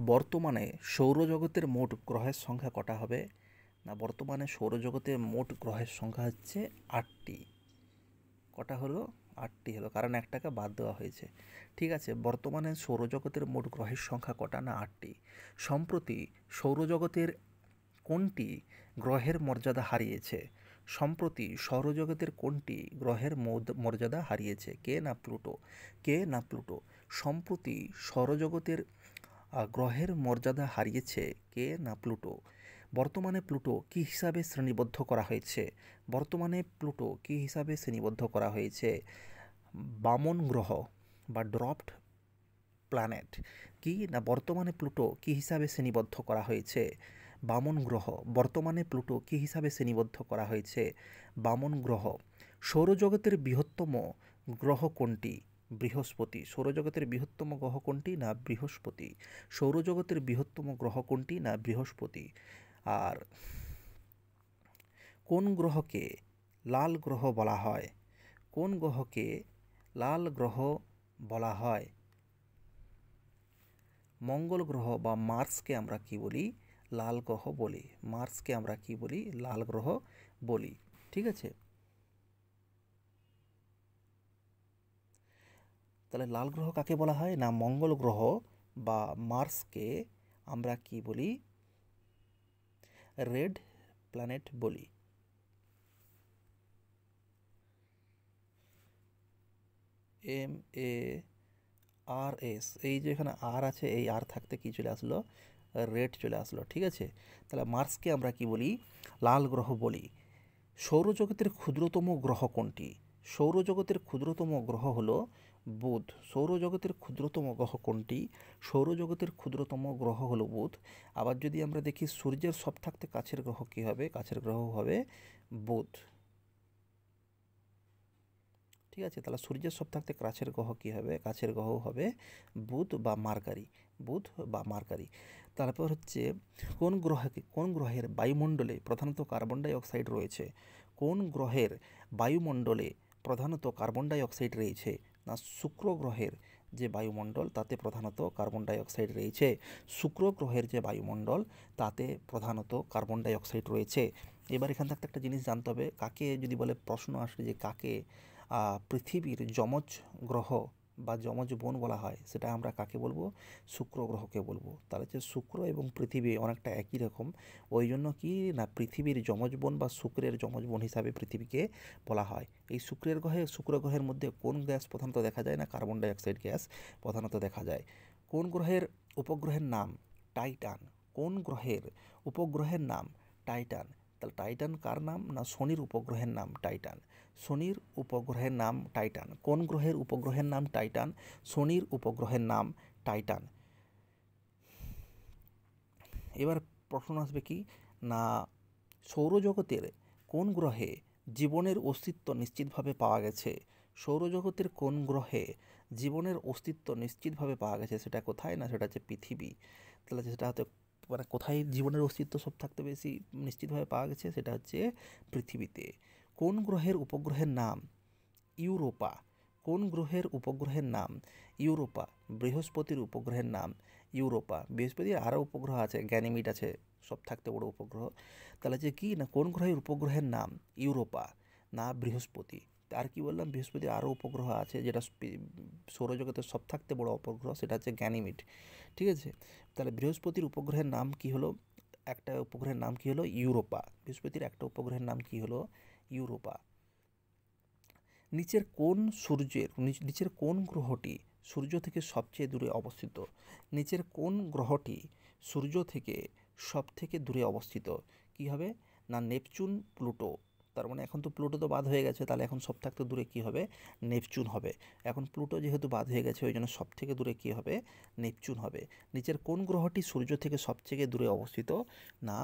বর্তমানে সৌরজগতের মোট গ্রহের সংখ্যা কটা হবে? না, বর্তমানে সৌরজগতের মোট গ্রহের সংখ্যা হচ্ছে 8টি। কটা হলো? 8টি হলো, কারণ একটাকে বাদ দেওয়া হয়েছে। ঠিক আছে, বর্তমানে সৌরজগতের মোট গ্রহের সংখ্যা কটা? না 8টি। সম্প্রতি সৌরজগতের কোনটি গ্রহের মর্যাদা হারিয়েছে? সম্প্রতি সৌরজগতের কোনটি গ্রহের মর্যাদা হারিয়েছে? কে না প্লুটো? কে না প্লুটো? সম্প্রতি সৌরজগতের গ্রহের মর্যাদা হারিয়েছে কে না প্লুটো? বর্তমানে প্লুটো কী হিসাবে শ্রেণীবদ্ধ করা হয়েছে? বর্তমানে প্লুটো কী হিসাবে শ্রেণীবদ্ধ করা হয়েছে? বামন গ্রহ বা ড্রপড প্ল্যানেট। কি না, বর্তমানে প্লুটো কী হিসাবে শ্রেণীবদ্ধ করা হয়েছে? বামন গ্রহ। বর্তমানে প্লুটো কী হিসাবে শ্রেণীবদ্ধ করা হয়েছে? বামন গ্রহ। সৌরজগতের বৃহত্তম গ্রহ কোনটি? বৃহস্পতি। সৌরজগতের বৃহত্তম গ্রহ কোনটি? না বৃহস্পতি। সৌরজগতের বৃহত্তম গ্রহ কোনটি? না বৃহস্পতি। আর কোন গ্রহকে লাল গ্রহ বলা হয়? কোন গ্রহকে লাল গ্রহ বলা হয়? মঙ্গল গ্রহ বা মার্সকে আমরা কি বলি? লাল গ্রহ বলি। মার্সকে আমরা কি বলি? লাল গ্রহ বলি। ঠিক আছে, তাহলে লাল গ্রহ কাকে বলা হয়? না মঙ্গল গ্রহ বা মার্সকে আমরা কি বলি? রেড প্ল্যানেট বলি। MARS, এই যে এখানে আর আছে, এই আর থাকতে কি চলে আসলো? রেড চলে আসলো। ঠিক আছে, তাহলে মার্সকে আমরা কি বলি? লাল গ্রহ বলি। সৌরজগতের ক্ষুদ্রতম গ্রহ কোনটি? সৌরজগতের ক্ষুদ্রতম গ্রহ হলো বুধ। সৌরজগতের ক্ষুদ্রতম গ্রহ কোনটি? সৌরজগতের ক্ষুদ্রতম গ্রহ হলো বুধ। আবার যদি আমরা দেখি সূর্যের সব থাকতে কাছের গ্রহ কী হবে? কাছের গ্রহ হবে বুধ। ঠিক আছে, তাহলে সূর্যের সব থাকতে কাছের গ্রহ কী হবে? কাছের গ্রহ হবে বুধ বা মার্কারি। বুধ বা মার্কারি। তারপর হচ্ছে কোন গ্রহের বায়ুমণ্ডলে প্রধানত কার্বন ডাই অক্সাইড রয়েছে? কোন গ্রহের বায়ুমণ্ডলে প্রধানত কার্বন ডাই অক্সাইড রয়েছে? না শুক্র গ্রহের যে বায়ুমণ্ডল তাতে প্রধানত কার্বন ডাই অক্সাইড রয়েছে। শুক্র গ্রহের যে বায়ুমণ্ডল তাতে প্রধানত কার্বন ডাই অক্সাইড রয়েছে। এবার এখান থাকতে একটা জিনিস জানতে হবে, কাকে যদি বলে প্রশ্ন আসে যে কাকে পৃথিবীর যমজ গ্রহ বা যমজ বোন বলা হয়, সেটা আমরা কাকে বলবো? শুক্র গ্রহকে বলবো। তাহলে হচ্ছে শুক্র এবং পৃথিবী অনেকটা একই রকম, ওই জন্য কি না পৃথিবীর যমজ বোন বা শুক্রের যমজ বোন হিসাবে পৃথিবীকে বলা হয়। এই শুক্র গ্রহের মধ্যে কোন গ্যাস প্রধানত দেখা যায়? না কার্বন ডাই অক্সাইড গ্যাস প্রধানত দেখা যায়। কোন গ্রহের উপগ্রহের নাম টাইটান? কোন গ্রহের উপগ্রহের নাম টাইটান? তাহলে টাইটান কার নাম? না শনির উপগ্রহের নাম টাইটান। শনির উপগ্রহের নাম টাইটান। কোন গ্রহের উপগ্রহের নাম টাইটান? শনির উপগ্রহের নাম টাইটান। এবার প্রশ্ন আসবে কি না সৌরজগতের কোন গ্রহে জীবনের অস্তিত্ব নিশ্চিতভাবে পাওয়া গেছে? সৌরজগতের কোন গ্রহে জীবনের অস্তিত্ব নিশ্চিতভাবে পাওয়া গেছে? সেটা কোথায়? না সেটা হচ্ছে পৃথিবী। তাহলে সেটা হতে মানে কোথায় জীবনের অস্তিত্ব সব থাকতে বেশি নিশ্চিতভাবে পাওয়া গেছে? সেটা হচ্ছে পৃথিবীতে। কোন গ্রহের উপগ্রহের নাম ইউরোপা? কোন গ্রহের উপগ্রহের নাম ইউরোপা? বৃহস্পতির উপগ্রহের নাম ইউরোপা। বৃহস্পতির আরও উপগ্রহ আছে, গ্যানিমিড আছে সব থাকতে বড় উপগ্রহ। তাহলে যে কি না কোন গ্রহের উপগ্রহের নাম ইউরোপা না বৃহস্পতি। আর কি বললাম, বৃহস্পতির আরও উপগ্রহ আছে যেটা সৌরজগতের সব থাকতে বড় উপগ্রহ, সেটা হচ্ছে গ্যানিমিড। ঠিক আছে, তাহলে বৃহস্পতির উপগ্রহের নাম কি হলো? একটা উপগ্রহের নাম কি হলো? ইউরোপা। বৃহস্পতির একটা উপগ্রহের নাম কি হলো? ইউরোপা। নিচের কোন গ্রহটি সূর্য থেকে সবচেয়ে দূরে অবস্থিত? নিচের কোন গ্রহটি সূর্য থেকে সব থেকে দূরে অবস্থিত? কি হবে? না নেপচুন, প্লুটো। তার মানে এখন তো প্লুটো তো বাদ হয়ে গেছে, তাহলে এখন সব থাকতে দূরে কি হবে? নেপচুন হবে। এখন প্লুটো যেহেতু বাদ হয়ে গেছে ওই জন্য সব থেকে দূরে কি হবে? নেপচুন হবে। নিচের কোন গ্রহটি সূর্য থেকে সবথেকে দূরে অবস্থিত? না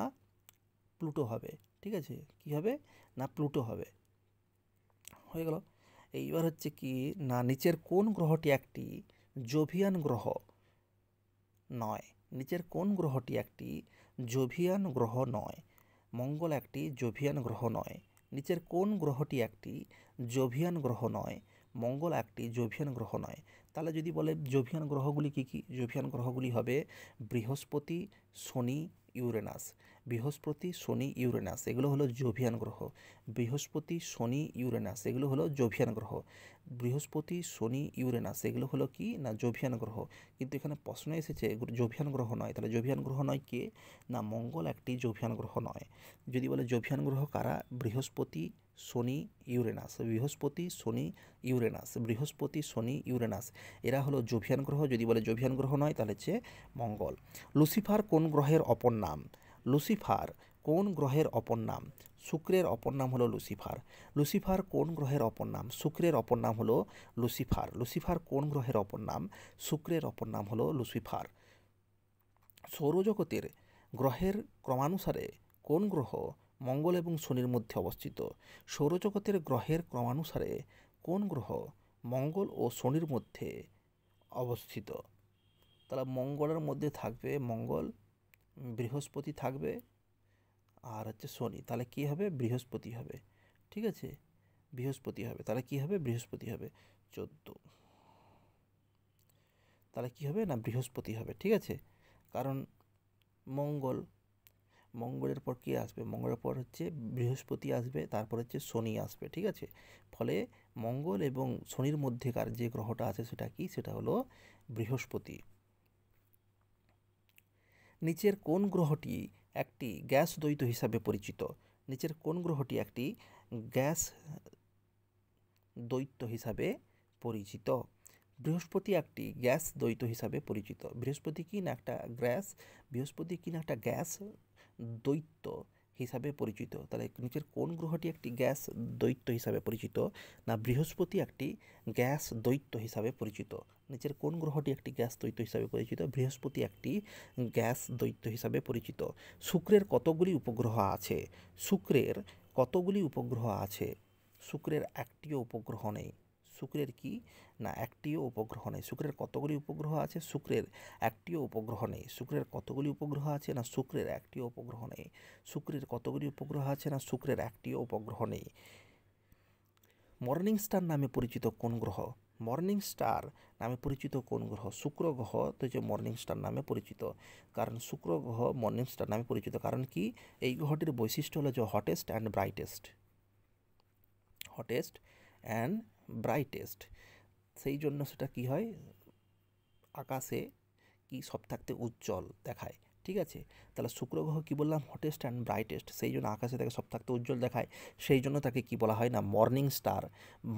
প্লুটো হবে। ঠিক আছে, কি হবে? না প্লুটো হবে। হয়ে গেল। এইবার হচ্ছে কি না নিচের কোন গ্রহটি একটি জোভিয়ান গ্রহ নয়? নিচের কোন গ্রহটি একটি জোভিয়ান গ্রহ নয়? মঙ্গল একটি জোভিয়ান গ্রহ নয়। নিচের কোন গ্রহটি একটি জোভিয়ান গ্রহ নয়? মঙ্গল একটি জোভিয়ান গ্রহ নয়। তাহলে যদি বলে জোভিয়ান গ্রহগুলি কী কী, জোভিয়ান গ্রহগুলি হবে বৃহস্পতি, শনি, ইউরেনাস। বৃহস্পতি, শনি, ইউরেনাস এগুলো হলো জোভিয়ান গ্রহ। বৃহস্পতি, শনি, ইউরেনাস এগুলো হলো জোভিয়ান গ্রহ। বৃহস্পতি, শনি, ইউরেনাস এগুলো হলো কি না জোভিয়ান গ্রহ। কিন্তু এখানে প্রশ্ন এসেছে জোভিয়ান গ্রহ নয়, তাহলে জোভিয়ান গ্রহ নয় কে না মঙ্গল একটি জোভিয়ান গ্রহ নয়। যদি বলে জোভিয়ান গ্রহ কারা, বৃহস্পতি, শনি, ইউরেনাস। বৃহস্পতি, শনি, ইউরেনাস, বৃহস্পতি, শনি, ইউরেনাস এরা হলো জোভিয়ান গ্রহ। যদি বলে জোভিয়ান গ্রহ নয় তাহলে হচ্ছে মঙ্গল। লুসিফার কোন গ্রহের অপর নাম? লুসিফার কোন গ্রহের অপর নাম? শুক্রের অপর নাম হলো লুসিফার। লুসিফার কোন গ্রহের অপর নাম? শুক্রের অপর নাম হলো লুসিফার। লুসিফার কোন গ্রহের অপর নাম? শুক্রের অপর নাম হলো লুসিফার। সৌরজগতের গ্রহের ক্রমানুসারে কোন গ্রহ মঙ্গল এবং শনির মধ্যে অবস্থিত? সৌরজগতের গ্রহের ক্রমানুসারে কোন গ্রহ মঙ্গল ও শনির মধ্যে অবস্থিত? তাহলে মঙ্গলের মধ্যে থাকবে মঙ্গল, বৃহস্পতি থাকবে আর হচ্ছে শনি। তাহলে কী হবে? বৃহস্পতি হবে। ঠিক আছে, বৃহস্পতি হবে। তাহলে কী হবে? বৃহস্পতি হবে। 14, তাহলে কী হবে না বৃহস্পতি হবে। ঠিক আছে, কারণ মঙ্গলের পর কী আসবে? মঙ্গলের পর হচ্ছে বৃহস্পতি আসবে, তারপর হচ্ছে শনি আসবে। ঠিক আছে, ফলে মঙ্গল এবং শনির মধ্যেকার যে গ্রহটা আছে সেটা কি? সেটা হলো বৃহস্পতি। নিচের কোন গ্রহটি একটি গ্যাস দ্বৈত হিসাবে পরিচিত? নিচের কোন গ্রহটি একটি গ্যাস দ্বৈত হিসাবে পরিচিত? বৃহস্পতি একটি গ্যাস দ্বৈত হিসাবে পরিচিত। বৃহস্পতি কি না একটা গ্যাস দ্বৈত হিসাবে পরিচিত। তাহলে নিচের কোন গ্রহটি একটি গ্যাস দ্বৈত হিসাবে পরিচিত? না বৃহস্পতি একটি গ্যাস দ্বৈত হিসাবে পরিচিত। নিচের কোন গ্রহটি একটি গ্যাস দ্বৈত হিসাবে পরিচিত? বৃহস্পতি একটি গ্যাস দ্বৈত হিসাবে পরিচিত। শুক্রের কতগুলি উপগ্রহ আছে? শুক্রের কতগুলি উপগ্রহ আছে? শুক্রের একটিও উপগ্রহ নেই। শুক্রের কি না একটিও উপগ্রহ নেই। শুক্রের কতগুলি উপগ্রহ আছে? শুক্রের একটিও উপগ্রহ নেই। শুক্রের কতগুলি উপগ্রহ আছে? না শুক্রের একটিও উপগ্রহ নেই। শুক্রের কতগুলি উপগ্রহ আছে? না শুক্রের একটিও উপগ্রহ নেই। মর্নিং স্টার নামে পরিচিত কোন গ্রহ? মর্নিং স্টার নামে পরিচিত কোন গ্রহ? শুক্র গ্রহ তো যে মর্নিং স্টার নামে পরিচিত। কারণ শুক্র গ্রহ মর্নিং স্টার নামে পরিচিত কারণ কি? এই গ্রহটির বৈশিষ্ট্য হলো যে hottest and brightest. Hottest and brightest, সেই জন্য সেটা কি হয় আকাশে কি সব থাকতে উজ্জ্বল দেখায়। ঠিক আছে, তাহলে শুক্র গ্রহ কী বললাম? হটেস্ট অ্যান্ড ব্রাইটেস্ট, সেই জন্য আকাশে তাকে সব থাকতে উজ্জ্বল দেখায়। সেই জন্য তাকে কি বলা হয় না মর্নিং স্টার।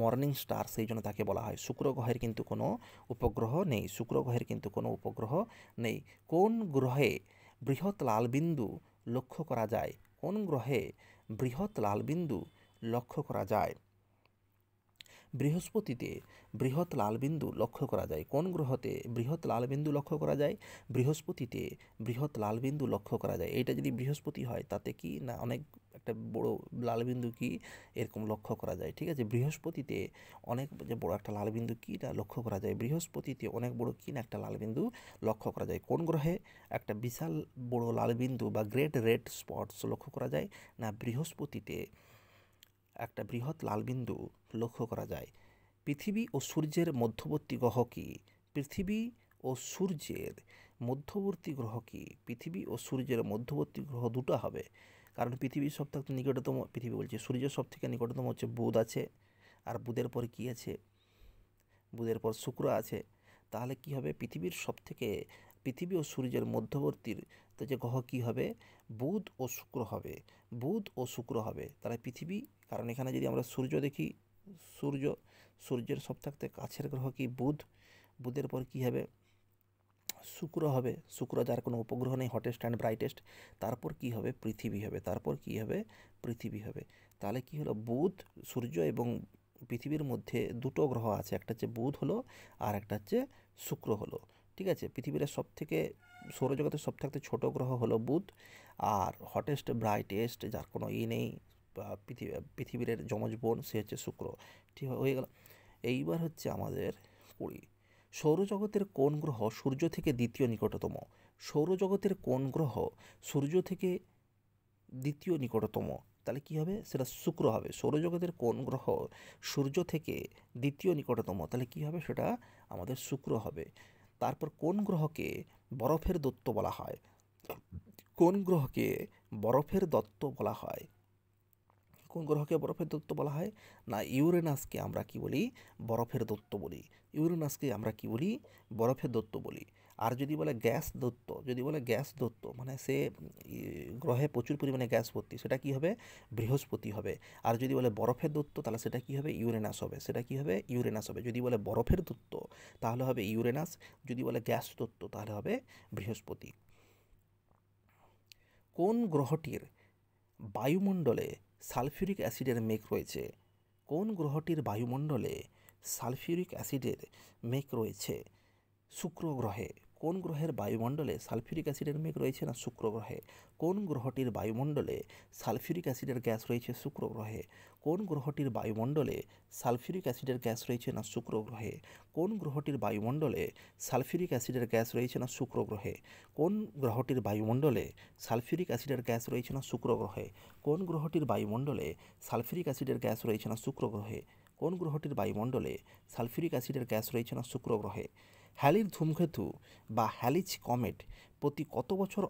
মর্নিং স্টার, সেই জন্য তাকে বলা হয়। শুক্র গ্রহের কিন্তু কোনো উপগ্রহ নেই। শুক্র গ্রহের কিন্তু কোনো উপগ্রহ নেই। কোন গ্রহে বৃহৎ লাল বিন্দু লক্ষ্য করা যায়? কোন গ্রহে বৃহৎ লাল বিন্দু লক্ষ্য করা যায়? বৃহস্পতিতে বৃহৎ লালবিন্দু লক্ষ্য করা যায়। কোন গ্রহতে বৃহৎ লালবিন্দু লক্ষ্য করা যায়? বৃহস্পতিতে বৃহৎ লালবিন্দু লক্ষ্য করা যায়। এইটা যদি বৃহস্পতি হয় তাতে কি না অনেক একটা বড় লালবিন্দু কি এরকম লক্ষ্য করা যায়। ঠিক আছে, বৃহস্পতিতে অনেক যে বড় একটা লালবিন্দু কি না লক্ষ্য করা যায়। বৃহস্পতিতে অনেক বড় কি না একটা লালবিন্দু লক্ষ্য করা যায়। কোন গ্রহে একটা বিশাল বড় লালবিন্দু বা গ্রেট রেড স্পটস লক্ষ্য করা যায়? না বৃহস্পতিতে একটা বৃহৎ লালবিন্দু লক্ষ্য করা যায়। পৃথিবী ও সূর্যের মধ্যবর্তী গ্রহ কি? পৃথিবী ও সূর্যের মধ্যবর্তী গ্রহ কি? পৃথিবী ও সূর্যের মধ্যবর্তী গ্রহ দুটো হবে, কারণ পৃথিবীর সব থেকে নিকটতম, পৃথিবী বলছে সূর্যের সব থেকে নিকটতম হচ্ছে বুধ আছে, আর বুধের পরে কি আছে? বুধের পর শুক্র আছে। তাহলে কি হবে? পৃথিবী ও সূর্যের মধ্যবর্তীর তো যে গ্রহ কী হবে? বুধ ও শুক্র হবে। বুধ ও শুক্র হবে। তাহলে পৃথিবী, কারণ এখানে যদি আমরা সূর্য দেখি, সূর্যের সব থাকতে কাছের গ্রহ কি? বুধ। বুধের পর কি হবে? শুক্র হবে। শুক্র যার কোনো উপগ্রহ নেই, হটেস্ট অ্যান্ড ব্রাইটেস্ট। তারপর কি হবে? পৃথিবী হবে। তারপর কি হবে? পৃথিবী হবে। তাহলে কি হলো? বুধ, সূর্য এবং পৃথিবীর মধ্যে দুটো গ্রহ আছে, একটা হচ্ছে বুধ হলো আর একটা হচ্ছে শুক্র হলো। ঠিক আছে, পৃথিবীর সব থেকে সৌরজগতের সব থাকতে ছোটো গ্রহ হলো বুধ, আর হটেস্ট ব্রাইটেস্ট যার কোনো নেই পৃথিবীর যমজ বোন সে হচ্ছে শুক্র। ঠিক হয়ে গেল। এইবার হচ্ছে আমাদের 20, সৌরজগতের কোন গ্রহ সূর্য থেকে দ্বিতীয় নিকটতম? সৌরজগতের কোন গ্রহ সূর্য থেকে দ্বিতীয় নিকটতম? তাহলে কী হবে, সেটা শুক্র হবে। সৌরজগতের কোন গ্রহ সূর্য থেকে দ্বিতীয় নিকটতম, তাহলে কী হবে, সেটা আমাদের শুক্র হবে। তারপর কোন গ্রহকে বরফের দৈত্য বলা হয়? কোন গ্রহকে বরফের দত্ত বলা হয়? কোন গ্রহকে বরফের দৈত্য বলা হয়? না, ইউরেনাসকে আমরা কি বলি? বরফের দৈত্য বলি। ইউরেনাসকে আমরা কি বলি? বরফের দৈত্য বলি। আর যদি বলে গ্যাস দৈত্য, যদি বলে গ্যাস দৈত্য মানে সে গ্রহে প্রচুর পরিমাণে গ্যাস ভর্তি, সেটা কি হবে? বৃহস্পতি হবে। আর যদি বলে বরফের দৈত্য, তাহলে সেটা কি হবে? ইউরেনাস হবে। সেটা কি হবে? ইউরেনাস হবে। যদি বলে বরফের দৈত্য তাহলে হবে ইউরেনাস, যদি বলে গ্যাস দৈত্য তাহলে হবে বৃহস্পতি। কোন গ্রহটির বায়ুমণ্ডলে সালফিউরিক অ্যাসিডের মেঘ রয়েছে? কোন গ্রহটির বায়ুমণ্ডলে সালফিউরিক অ্যাসিডের মেঘ রয়েছে? শুক্র গ্রহে। কোন গ্রহের বায়ুমণ্ডলে সালফিউরিক অ্যাসিডের মেঘ রয়েছে? না শুক্র গ্রহে। কোন গ্রহটির বায়ুমণ্ডলে সালফিউরিক অ্যাসিডের গ্যাস রয়েছে? শুক্র গ্রহে। কোন গ্রহটির বায়ুমণ্ডলে সালফিউরিক অ্যাসিডের গ্যাস রয়েছে? না শুক্র গ্রহে। কোন গ্রহটির বায়ুমণ্ডলে সালফিউরিক অ্যাসিডের গ্যাস রয়েছে? না শুক্র গ্রহে। কোন গ্রহটির বায়ুমণ্ডলে সালফিউরিক অ্যাসিডের গ্যাস রয়েছে? না শুক্র গ্রহে। কোন গ্রহটির বায়ুমণ্ডলে সালফিউরিক অ্যাসিডের গ্যাস রয়েছে? না শুক্র গ্রহে। কোন গ্রহটির বায়ুমণ্ডলে সালফিউরিক অ্যাসিডের গ্যাস রয়েছে? না শুক্র গ্রহে। হ্যালির ধূমকেতু বা হ্যালিজ কমেট প্রতি কত বছর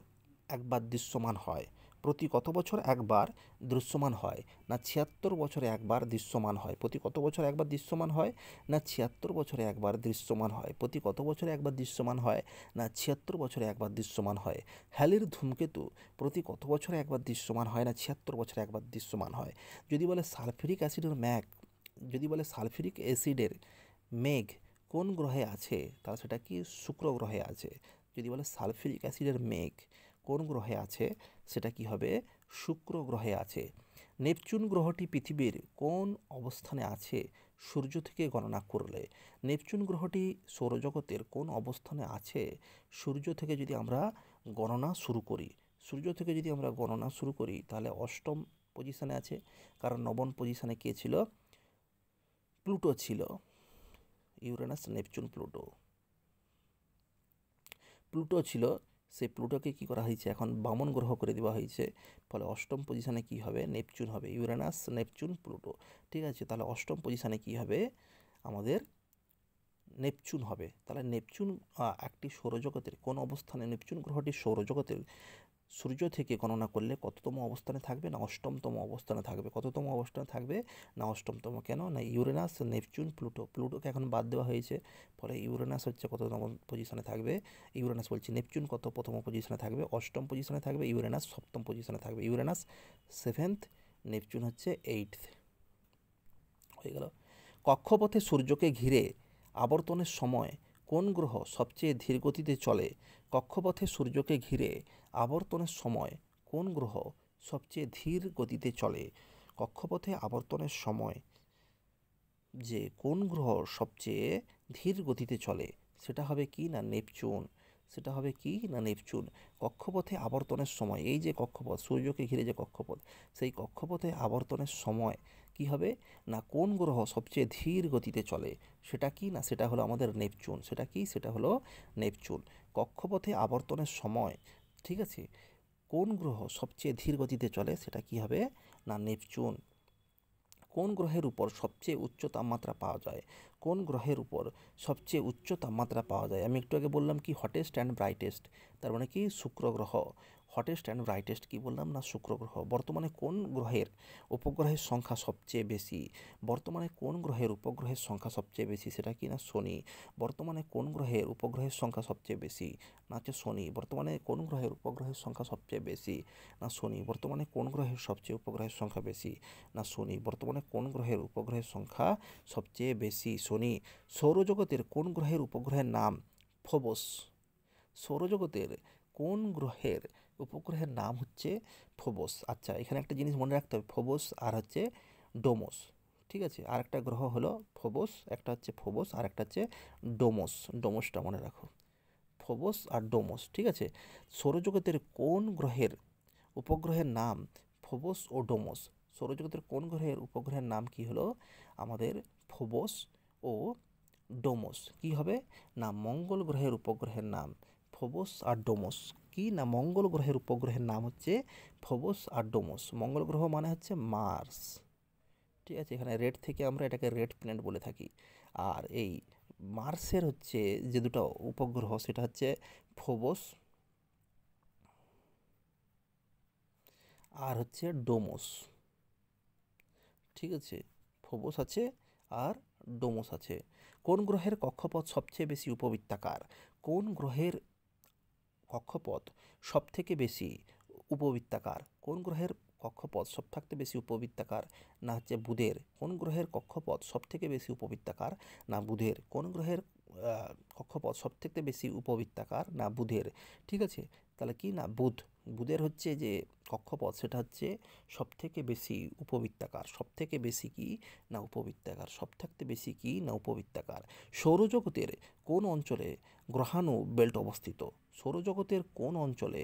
একবার দৃশ্যমান হয়? প্রতি কত বছর একবার দৃশ্যমান হয়? না ৭৬ বছরে একবার দৃশ্যমান হয়। প্রতি কত বছর একবার দৃশ্যমান হয়? না ৭৬ বছরে একবার দৃশ্যমান হয়। প্রতি কত বছরে একবার দৃশ্যমান হয়? না ৭৬ বছরে একবার দৃশ্যমান হয়। হ্যালির ধূমকেতু প্রতি কত বছরে একবার দৃশ্যমান হয়? না ৭৬ বছরে একবার দৃশ্যমান হয়। যদি বলে সালফিউরিক অ্যাসিডের মেঘ, যদি বলে সালফিউরিক অ্যাসিডের মেঘ কোন গ্রহে আছে, তাহলে সেটা কি? শুক্র গ্রহে আছে। যদি বলে সালফিউরিক অ্যাসিডের মেঘ কোন গ্রহে আছে, সেটা কি হবে? শুক্র গ্রহে আছে। নেপচুন গ্রহটি পৃথিবীর কোন অবস্থানে আছে সূর্য থেকে গণনা করলে? নেপচুন গ্রহটি সৌরজগতের কোন অবস্থানে আছে সূর্য থেকে যদি আমরা গণনা শুরু করি? সূর্য থেকে যদি আমরা গণনা শুরু করি তাহলে অষ্টম পজিশনে আছে, কারণ নবম পজিশনে কে ছিল? প্লুটো ছিল। Uranus, Neptune, Pluto. প্লুটো ছিল, সেই প্লুটোকে কী করা হয়েছে, এখন বামন গ্রহ করে দেওয়া হয়েছে। ফলে অষ্টম পজিশনে কী হবে? নেপচুন হবে। Uranus, Neptune, Pluto. ঠিক আছে, তাহলে অষ্টম পজিশনে কী হবে? আমাদের নেপচুন হবে। তাহলে নেপচুন একটি সৌরজগতের কোন অবস্থানে? নেপচুন গ্রহটি সৌরজগতের সূর্য থেকে গণনা করলে কততম অবস্থানে থাকবে? না অষ্টমতম অবস্থানে থাকবে। কততম অবস্থানে থাকবে? না অষ্টমতম। কেন? না ইউরেনাস, নেপচুন, প্লুটো। প্লুটোকে এখন বাদ দেওয়া হয়েছে, ফলে ইউরেনাস হচ্ছে কততম পজিশনে থাকবে? ইউরেনাস বলছি, নেপচুন কত প্রথম পজিশনে থাকবে? অষ্টম পজিশনে থাকবে। ইউরেনাস সপ্তম পজিশনে থাকবে। ইউরেনাস 7th, নেপচুন হচ্ছে 8th। হয়ে গেল। কক্ষপথে সূর্যকে ঘিরে আবর্তনের সময় কোন গ্রহ সবচেয়ে ধীর গতিতে চলে? কক্ষপথে সূর্যকে ঘিরে আবর্তনের সময় কোন গ্রহ সবচেয়ে ধীর গতিতে চলে? কক্ষপথে আবর্তনের সময় যে কোন গ্রহ সবচেয়ে ধীর গতিতে চলে, সেটা হবে কি? না নেপচুন। সেটা হবে কি? না নেপচুন। কক্ষপথে আবর্তনের সময়, এই যে কক্ষপথ, সূর্যকে ঘিরে যে কক্ষপথ, সেই কক্ষপথে আবর্তনের সময় কি হবে? না কোন গ্রহ সবচেয়ে ধীর গতিতে চলে, সেটা কি? না সেটা হলো আমাদের নেপচুন। সেটা কি? সেটা হলো নেপচুন। কক্ষপথে আবর্তনের সময়, ঠিক আছে, কোন গ্রহ সবচেয়ে ধীর গতিতে চলে, সেটা কি হবে? না নেপচুন। কোন গ্রহের উপর সবচেয়ে উচ্চ তাপমাত্রা পাওয়া যায়? কোন গ্রহের উপর সবচেয়ে উচ্চ তাপমাত্রা পাওয়া যায়? আমি একটু আগে বললাম কি হটেস্ট অ্যান্ড ব্রাইটেস্ট, তার মানে কি শুক্র গ্রহ। হটেস্ট অ্যান্ড ব্রাইটেস্ট কি বললাম? না শুক্র গ্রহ। বর্তমানে কোন গ্রহের উপগ্রহের সংখ্যা সবচেয়ে বেশি? বর্তমানে কোন গ্রহের উপগ্রহের সংখ্যা সবচেয়ে বেশি? সেটা কি? না শনি। বর্তমানে কোন গ্রহের উপগ্রহের সংখ্যা সবচেয়ে বেশি? না হচ্ছে শনি। বর্তমানে কোন গ্রহের উপগ্রহের সংখ্যা সবচেয়ে বেশি? না শনি। বর্তমানে কোন গ্রহের সবচেয়ে উপগ্রহের সংখ্যা বেশি? না শনি। বর্তমানে কোন গ্রহের উপগ্রহের সংখ্যা সবচেয়ে বেশি? শনি। সৌরজগতের কোন গ্রহের উপগ্রহের নাম ফোবস? সৌরজগতের কোন গ্রহের উপগ্রহের নাম হচ্ছে ফোবস। আচ্ছা, এখানে একটা জিনিস মনে রাখতে হবে, ফোবস আর হচ্ছে ডোমোস। ঠিক আছে, আর একটা গ্রহ হলো ফোবস, একটা হচ্ছে ফোবস আর একটা হচ্ছে ডোমোস। ডোমোসটা মনে রাখো, ফোবস আর ডোমোস। ঠিক আছে, সৌরজগতের কোন গ্রহের উপগ্রহের নাম ফোবস ও ডোমোস? সৌরজগতের কোন গ্রহের উপগ্রহের নাম কি হলো? আমাদের ফোবস ও ডোমোস। কি হবে? না মঙ্গল গ্রহের উপগ্রহের নাম ফোবস আর ডোমস। কি না, মঙ্গল গ্রহের উপগ্রহের নাম হচ্ছে ফোবস আর ডোমস। মঙ্গল গ্রহ মানে হচ্ছে মার্স, ঠিক আছে, এখানে রেড থেকে আমরা এটাকে রেড প্ল্যানেট বলে থাকি। আর এই মার্সের হচ্ছে যে দুটো উপগ্রহ সেটা হচ্ছে ফোবস আর হচ্ছে ডোমস, ঠিক আছে, ফোবস আছে আর ডোমস আছে। কোন গ্রহের কক্ষপথ সবচেয়ে বেশি উপবৃত্তাকার? কোন গ্রহের কক্ষপথ সব থেকে বেশি উপবৃত্তাকার? কোন গ্রহের কক্ষপথ সব থাকতে বেশি উপবৃত্তাকার? না হচ্ছে বুধের। কোন গ্রহের কক্ষপথ সব থেকে বেশি উপবৃত্তাকার? না বুধের। কোন গ্রহের কক্ষপথ সব থেকে বেশি উপবৃত্তাকার? না বুধের। ঠিক আছে, তাহলে কি না বুধ। বুধের হচ্ছে যে কক্ষপথ সেটা হচ্ছে সব থেকে বেশি উপবৃত্তাকার। সব থেকে বেশি কি না উপবৃত্তাকার। সব থাকতে বেশি কি না উপবৃত্তাকার। সৌরজগতের কোন অঞ্চলে গ্রহাণু বেল্ট অবস্থিত? সৌরজগতের কোন অঞ্চলে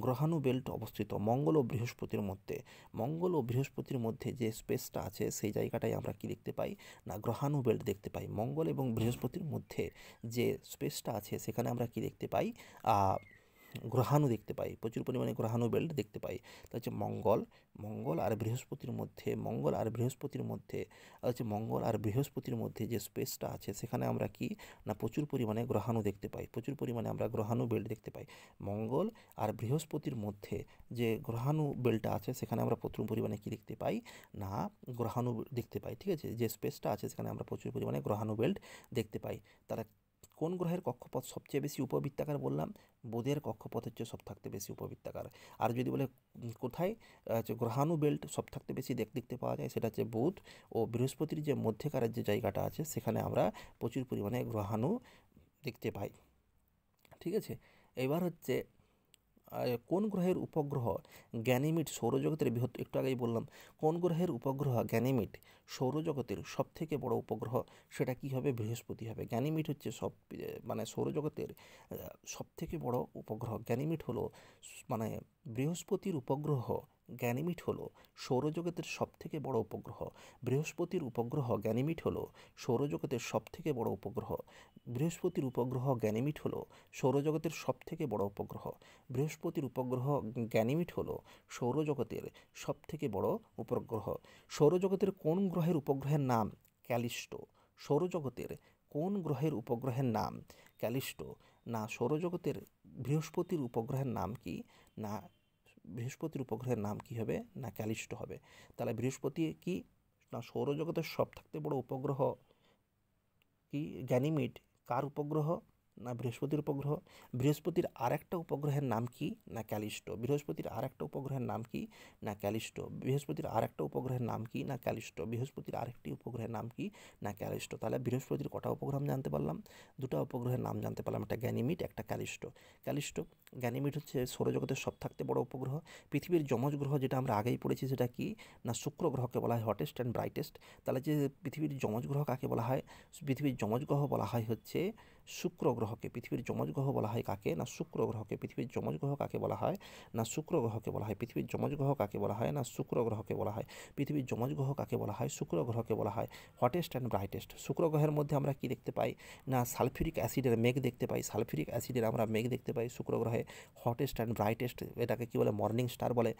গ্রহাণু বেল্ট অবস্থিত? মঙ্গল ও বৃহস্পতির মধ্যে। মঙ্গল ও বৃহস্পতির মধ্যে যে স্পেসটা আছে সেই জায়গাটায় আমরা কি দেখতে পাই? না গ্রহাণু বেল্ট দেখতে পাই। মঙ্গল এবং বৃহস্পতির মধ্যে যে স্পেসটা আছে সেখানে আমরা কি দেখতে পাই? গ্রহাণু দেখতে পাই, প্রচুর পরিমাণে গ্রহাণু বেল্ট দেখতে পাই। তা হচ্ছে মঙ্গল আর বৃহস্পতির মধ্যে, মঙ্গল আর বৃহস্পতির মধ্যে যে স্পেসটা আছে সেখানে আমরা কি না প্রচুর পরিমাণে গ্রহাণু দেখতে পাই। প্রচুর পরিমাণে আমরা গ্রহাণু বেল্ট দেখতে পাই। মঙ্গল আর বৃহস্পতির মধ্যে যে গ্রহাণু বেল্টটা আছে সেখানে আমরা প্রচুর পরিমাণে কি দেখতে পাই? না গ্রহাণু দেখতে পাই। ঠিক আছে, যে স্পেসটা আছে সেখানে আমরা প্রচুর পরিমাণে গ্রহাণু বেল্ট দেখতে পাই। তারা কোন গ্রহের কক্ষপথ সবচেয়ে বেশি উপবৃত্তাকার? বললাম বুধের কক্ষপথ হচ্ছে সব থাকতে বেশি উপবৃত্তাকার। আর যদি বলে কোথায় হচ্ছে গ্রহাণু বেল্ট সব থাকতে বেশি দেখতে পাওয়া যায়, সেটা হচ্ছে বুধ ও বৃহস্পতির যে মধ্যেকারের যে জায়গাটা আছে সেখানে আমরা প্রচুর পরিমাণে গ্রহাণু দেখতে পাই। ঠিক আছে, এবার হচ্ছে কোন গ্রহের উপগ্রহ গ্যানিমিড সৌরজগতের বৃহৎ, একটু আগেই বললাম কোন গ্রহের উপগ্রহ গ্যানিমিড সৌরজগতের সব থেকে বড় উপগ্রহ? সেটা কি হবে? বৃহস্পতি হবে। গ্যানিমিড হচ্ছে মানে সৌরজগতের সব থেকে বড় উপগ্রহ। গ্যানিমিড হলো মানে বৃহস্পতির উপগ্রহ। গ্যানিমিড হলো সৌরজগতের সব থেকে বড় উপগ্রহ। বৃহস্পতির উপগ্রহ গ্যানিমিড হলো সৌরজগতের সব থেকে বড় উপগ্রহ। বৃহস্পতির উপগ্রহ গ্যানিমিড হলো সৌরজগতের সব থেকে বড় উপগ্রহ। বৃহস্পতির উপগ্রহ গ্যানিমিড হলো সৌরজগতের সব থেকে বড় উপগ্রহ। সৌরজগতের কোন গ্রহের উপগ্রহের নাম ক্যালিস্টো? সৌরজগতের কোন গ্রহের উপগ্রহের নাম ক্যালিস্টো? না সৌরজগতের বৃহস্পতির উপগ্রহের নাম কি? না বৃহস্পতির উপগ্রহের নাম কি হবে? না ক্যালিস্টো হবে। তাহলে বৃহস্পতি কি না সৌরজগতের সব থাকতে বড় উপগ্রহ কি গ্যানিমিড? কার উপগ্রহ? না বৃহস্পতির উপগ্রহ। বৃহস্পতির আরেকটা উপগ্রহের নাম কি? না ক্যালিস্টো। বৃহস্পতির আরেকটা উপগ্রহের নাম কি? না ক্যালিস্টো। বৃহস্পতির আরেকটা উপগ্রহের নাম কি? না ক্যালিস্টো। বৃহস্পতির আরেকটি উপগ্রহের নাম কি? না ক্যালিস্টো। তাহলে বৃহস্পতির কটা উপগ্রহ জানতে পারলাম? দুটো উপগ্রহের নাম জানতে পারলাম, একটা গ্যানিমিড একটা ক্যালিস্টো। গ্যানিমিড হচ্ছে সৌরজগতের সব থাকতে বড় উপগ্রহ। পৃথিবীর যমজ গ্রহ যেটা আমরা আগেই পড়েছি সেটা কি? না শুক্র গ্রহকে বলা হয় হটেস্ট অ্যান্ড ব্রাইটেস্ট। তাহলে যে পৃথিবীর যমজ গ্রহ কাকে বলা হয়? পৃথিবীর যমজ গ্রহ বলা হয় হচ্ছে শুক্র গ্রহকে। পৃথিবীর যমজ গ্রহ বলা হয় কাকে? না শুক্র গ্রহকে। পৃথিবীর যমজ গ্রহ কাকে বলা হয়? না শুক্র গ্রহকে বলা হয়। পৃথিবীর যমজ গ্রহ কাকে বলা হয়? না শুক্র গ্রহকে বলা হয়। পৃথিবীর যমজ গ্রহ কাকে বলা হয়? শুক্র গ্রহকে বলা হয় হটেস্ট অ্যান্ড ব্রাইটেস্ট। শুক্র গ্রহের মধ্যে আমরা কি দেখতে পাই? না সালফিউরিক অ্যাসিডের মেঘ দেখতে পাই। সালফিউরিক অ্যাসিডের আমরা মেঘ দেখতে পাই শুক্র গ্রহে। হটেস্ট অ্যান্ড ব্রাইটেস্ট, এটাকে কি বলে? মর্নিং স্টার বলে।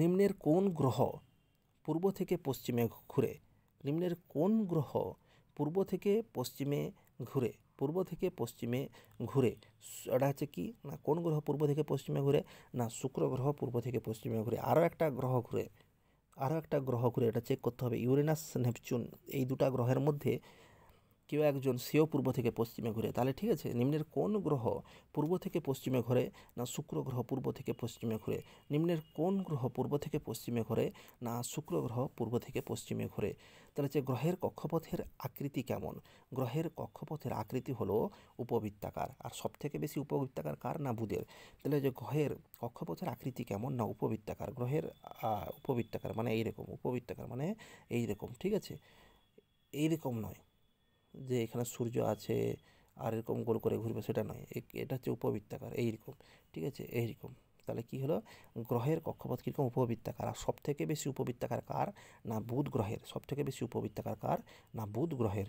নিম্নের কোন গ্রহ পূর্ব থেকে পশ্চিমে ঘুরে? নিম্নের কোন গ্রহ পূর্ব থেকে পশ্চিমে ঘুরে? পূর্ব থেকে পশ্চিমে ঘুরে, এটা হচ্ছে কি না কোন গ্রহ পূর্ব থেকে পশ্চিমে ঘুরে? না শুক্র গ্রহ পূর্ব থেকে পশ্চিমে ঘুরে। আরও একটা গ্রহ ঘুরে, এটা চেক করতে হবে। ইউরেনাস নেপচুন এই দুটা গ্রহের মধ্যে কেউ একজন সেও পূর্ব থেকে পশ্চিমে ঘুরে। তাহলে ঠিক আছে, নিম্নের কোন গ্রহ পূর্ব থেকে পশ্চিমে ঘোরে? না শুক্র গ্রহ পূর্ব থেকে পশ্চিমে ঘুরে। নিম্নের কোন গ্রহ পূর্ব থেকে পশ্চিমে ঘোরে? না শুক্র গ্রহ পূর্ব থেকে পশ্চিমে ঘোরে। তাহলে যে গ্রহের কক্ষপথের আকৃতি কেমন? গ্রহের কক্ষপথের আকৃতি হলো উপবৃত্তাকার। আর সব থেকে বেশি উপবৃত্তাকার কার? না বুধের। তাহলে যে গ্রহের কক্ষপথের আকৃতি কেমন? না উপবৃত্তাকার। গ্রহের উপবৃত্তাকার মানে এইরকম, উপবৃত্তাকার মানে এইরকম। ঠিক আছে, এইরকম নয় যে এখানে সূর্য আছে আর এরকম গোল করে ঘুরবে, সেটা নয়। এটা হচ্ছে উপবৃত্তাকার এইরকম। ঠিক আছে, এইরকম। তাহলে কি হলো? গ্রহের কক্ষপথ কীরকম? উপবৃত্তাকার। আর সব থেকে বেশি উপবৃত্তাকার কার? না বুধ গ্রহের। সব থেকে বেশি উপবৃত্তাকার কার? না বুধ গ্রহের।